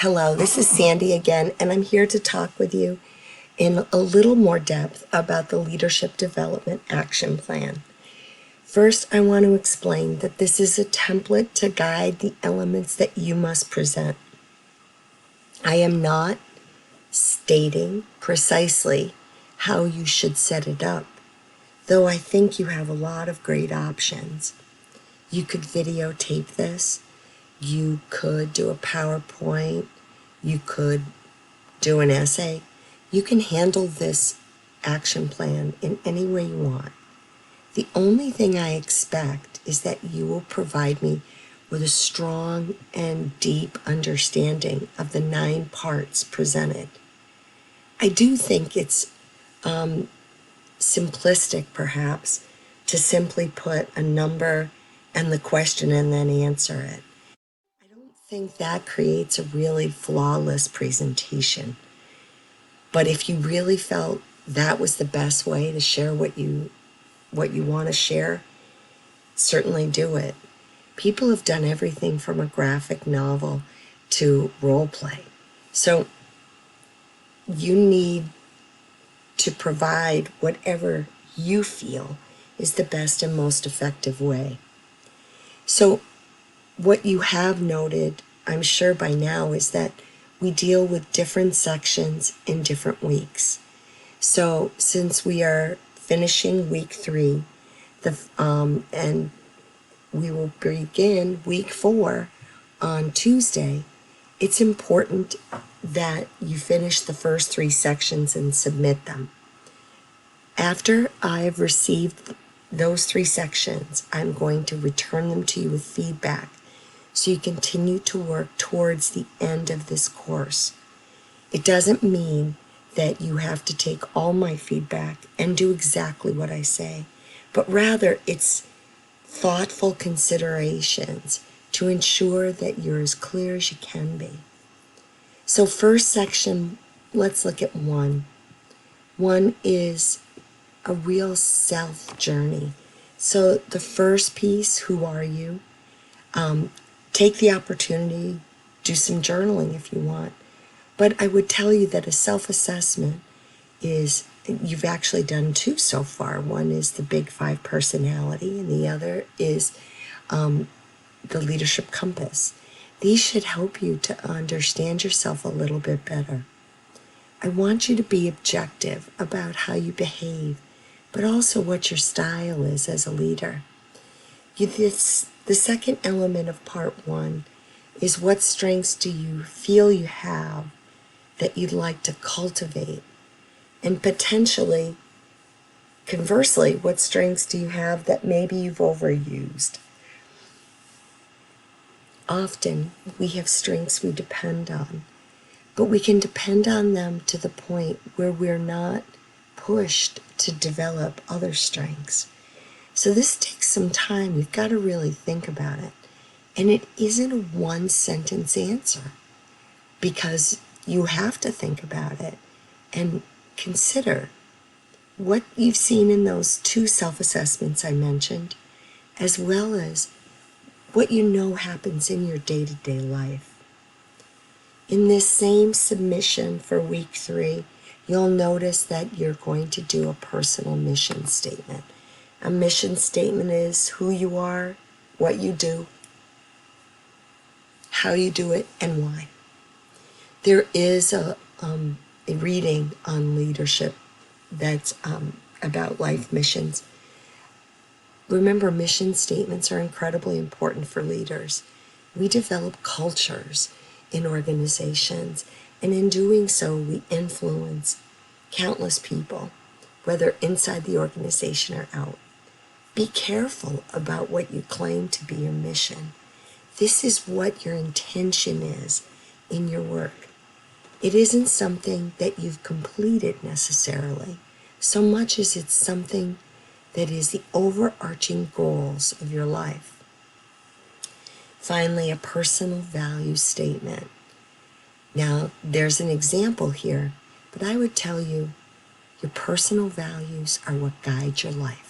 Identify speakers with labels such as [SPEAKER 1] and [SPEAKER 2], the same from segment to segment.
[SPEAKER 1] Hello, this is Sandy again, and I'm here to talk with you in a little more depth about the Leadership Development Action Plan. First, I want to explain that this is a template to guide the elements that you must present. I am not stating precisely how you should set it up, though I think you have a lot of great options. You could videotape this. You could do a PowerPoint. You could do an essay. You can handle this action plan in any way you want. The only thing I expect is that you will provide me with a strong and deep understanding of the 9 parts presented. I do think it's simplistic, perhaps, to simply put a number and the question and then answer it. I don't think that creates a really flawless presentation. But if you really felt that was the best way to share what you want to share, certainly do it. People have done everything from a graphic novel to role play. So you need to provide whatever you feel is the best and most effective way. So what you have noted, I'm sure by now, is that we deal with different sections in different weeks. So since we are finishing week 3, and we will begin week 4 on Tuesday, it's important that you finish the first 3 sections and submit them. After I've received those 3 sections, I'm going to return them to you with feedback so you continue to work towards the end of this course. It doesn't mean that you have to take all my feedback and do exactly what I say, but rather it's thoughtful considerations to ensure that you're as clear as you can be. So first section, let's look at 1. 1 is a real self journey. So the first piece, who are you? Take the opportunity, do some journaling if you want. But I would tell you that a self-assessment is, you've actually done 2 so far. One is the Big 5 personality, and the other is the Leadership Compass. These should help you to understand yourself a little bit better. I want you to be objective about how you behave, but also what your style is as a leader. The second element of part 1 is, what strengths do you feel you have that you'd like to cultivate? And potentially, conversely, what strengths do you have that maybe you've overused? Often, we have strengths we depend on, but we can depend on them to the point where we're not pushed to develop other strengths. So this takes some time. You've got to really think about it. And it isn't a 1-sentence answer, because you have to think about it and consider what you've seen in those 2 self-assessments I mentioned, as well as what you know happens in your day-to-day life. In this same submission for week 3, you'll notice that you're going to do a personal mission statement. A mission statement is who you are, what you do, how you do it, and why. There is a reading on leadership that's about life missions. Remember, mission statements are incredibly important for leaders. We develop cultures in organizations, and in doing so, we influence countless people, whether inside the organization or out. Be careful about what you claim to be your mission. This is what your intention is in your work. It isn't something that you've completed necessarily, so much as it's something that is the overarching goals of your life. Finally, a personal value statement. Now, there's an example here, but I would tell you your personal values are what guide your life.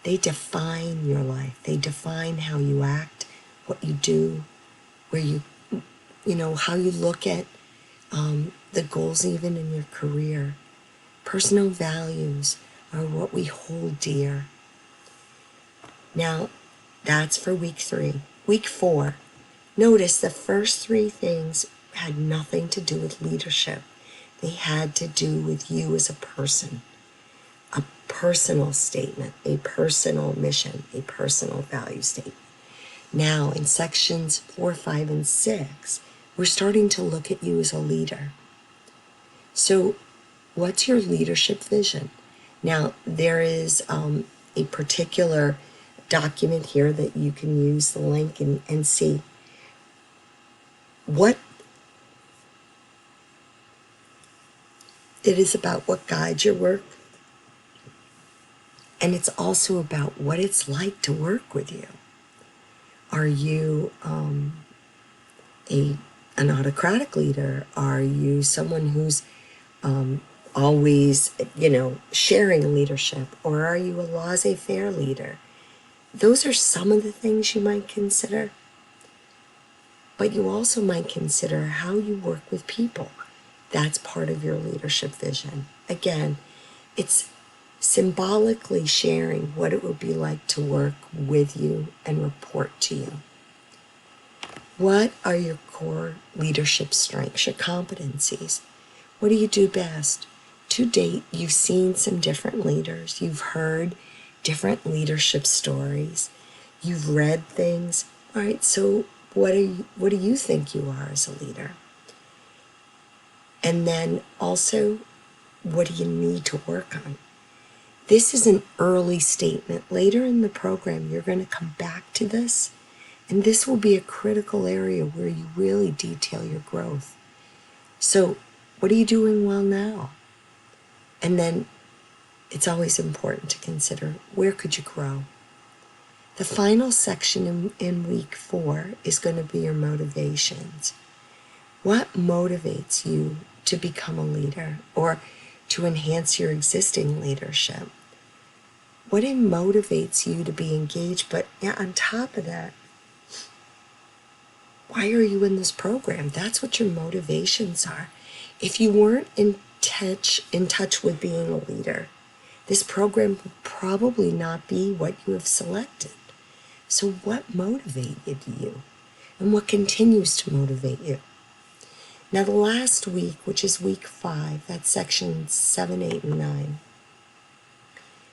[SPEAKER 1] They define your life. They define how you act, what you do, where you how you look at the goals even in your career. Personal values are what we hold dear. Now, that's for week 3. Week 4, notice the first 3 things had nothing to do with leadership. They had to do with you as a person, a personal statement, a personal mission, a personal value statement. Now, in sections 4, 5, and 6, we're starting to look at you as a leader. So, what's your leadership vision? Now, there is a particular document here that you can use the link and see what it is about, what guides your work. And it's also about what it's like to work with you. Are you an autocratic leader? Are you someone who's always, sharing leadership? Or are you a laissez-faire leader? Those are some of the things you might consider. But you also might consider how you work with people. That's part of your leadership vision. Again, it's symbolically sharing what it would be like to work with you and report to you. What are your core leadership strengths, your competencies? What do you do best? To date, you've seen some different leaders. You've heard different leadership stories. You've read things. All right, so what do you think you are as a leader? And then also, what do you need to work on? This is an early statement. Later in the program, you're going to come back to this, and this will be a critical area where you really detail your growth. So, what are you doing well now? And then it's always important to consider, where could you grow? The final section in week 4 is going to be your motivations. What motivates you to become a leader or to enhance your existing leadership? What motivates you to be engaged? But on top of that, why are you in this program? That's what your motivations are. If you weren't in touch with being a leader, this program would probably not be what you have selected. So what motivated you? And what continues to motivate you? Now the last week, which is week 5, that's sections 7, 8, and 9.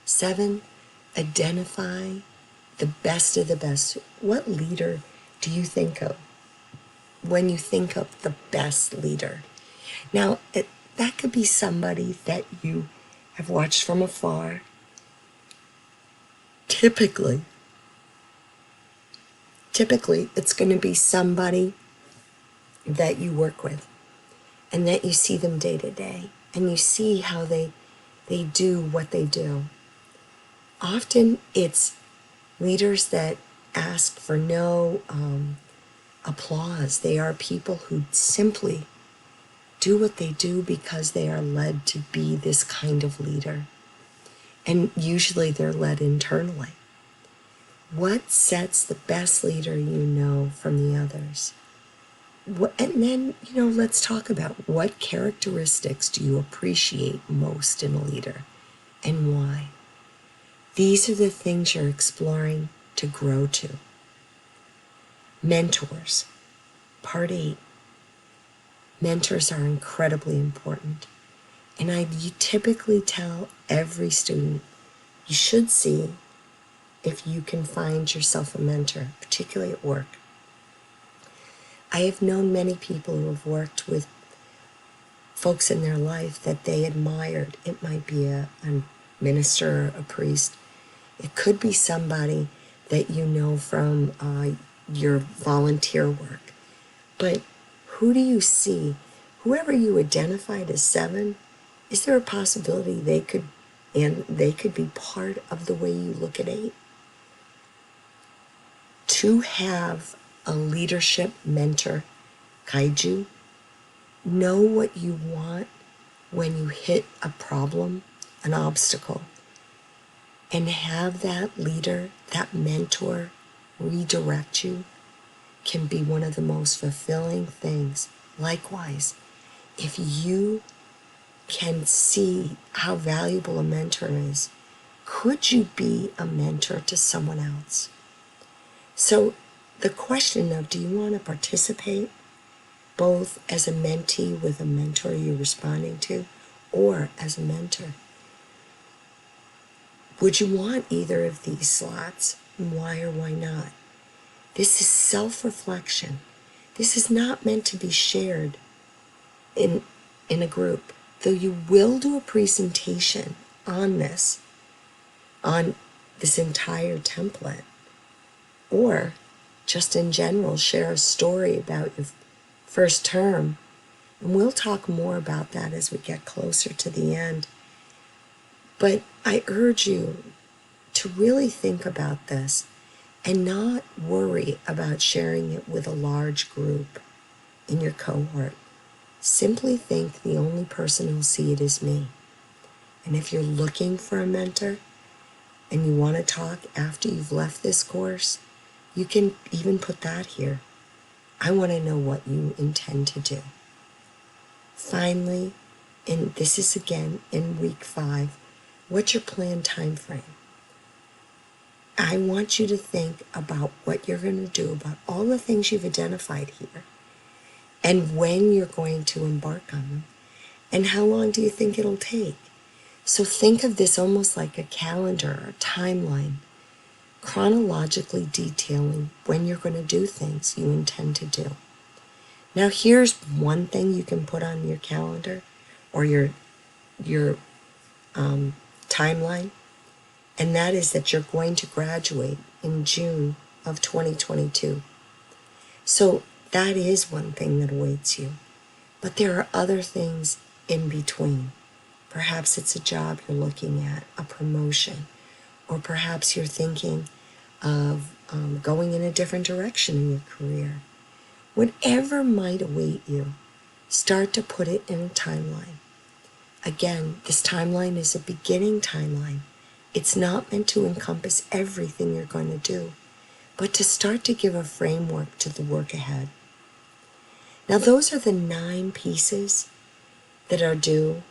[SPEAKER 1] 7, identify the best of the best. What leader do you think of when you think of the best leader? Now, that could be somebody that you have watched from afar. Typically, it's going to be somebody that you work with and that you see them day to day and you see how they do what they do. Often it's leaders that ask for no applause. They are people who simply do what they do because they are led to be this kind of leader. And usually they're led internally. What sets the best leader you know from the others? And then, let's talk about what characteristics do you appreciate most in a leader and why? These are the things you're exploring to grow to. Mentors. Part 8. Mentors are incredibly important. And you typically tell every student, you should see if you can find yourself a mentor, particularly at work. I have known many people who have worked with folks in their life that they admired. It might be a minister, a priest. It could be somebody that you know from your volunteer work. But who do you see? Whoever you identified as 7, is there a possibility they could be part of the way you look at 8? To have a leadership mentor guide you, know what you want when you hit a problem, an obstacle, and have that leader, that mentor, redirect you, can be one of the most fulfilling things. Likewise, if you can see how valuable a mentor is, could you be a mentor to someone else? So the question of, do you want to participate both as a mentee with a mentor you're responding to, or as a mentor? Would you want either of these slots, and why or why not? This is self-reflection. This is not meant to be shared in a group, though you will do a presentation on this entire template, or just in general share a story about your first term. And we'll talk more about that as we get closer to the end. But I urge you to really think about this and not worry about sharing it with a large group in your cohort. Simply think the only person who'll see it is me. And if you're looking for a mentor and you want to talk after you've left this course, you can even put that here. I want to know what you intend to do. Finally, and this is again in week 5, what's your planned time frame? I want you to think about what you're going to do, about all the things you've identified here, and when you're going to embark on them, and how long do you think it'll take? So think of this almost like a calendar or a timeline, chronologically detailing when you're going to do things you intend to do. Now here's one thing you can put on your calendar or your timeline, and that is that you're going to graduate in June of 2022. So that is one thing that awaits you. But there are other things in between. Perhaps it's a job you're looking at, a promotion, or perhaps you're thinking of going in a different direction in your career. Whatever might await you, start to put it in a timeline. Again, this timeline is a beginning timeline. It's not meant to encompass everything you're going to do, but to start to give a framework to the work ahead. Now, those are the 9 pieces that are due.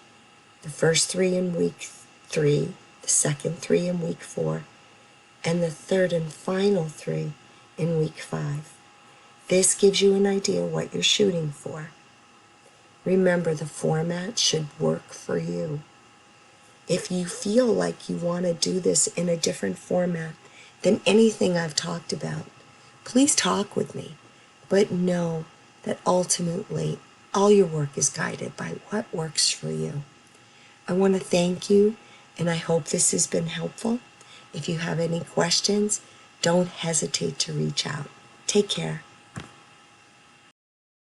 [SPEAKER 1] The first 3 in week 3, the second 3 in week 4, and the third and final 3 in week 5. This gives you an idea what you're shooting for. Remember, the format should work for you. If you feel like you want to do this in a different format than anything I've talked about, please talk with me. But know that ultimately, all your work is guided by what works for you. I want to thank you, and I hope this has been helpful. If you have any questions, don't hesitate to reach out. Take care.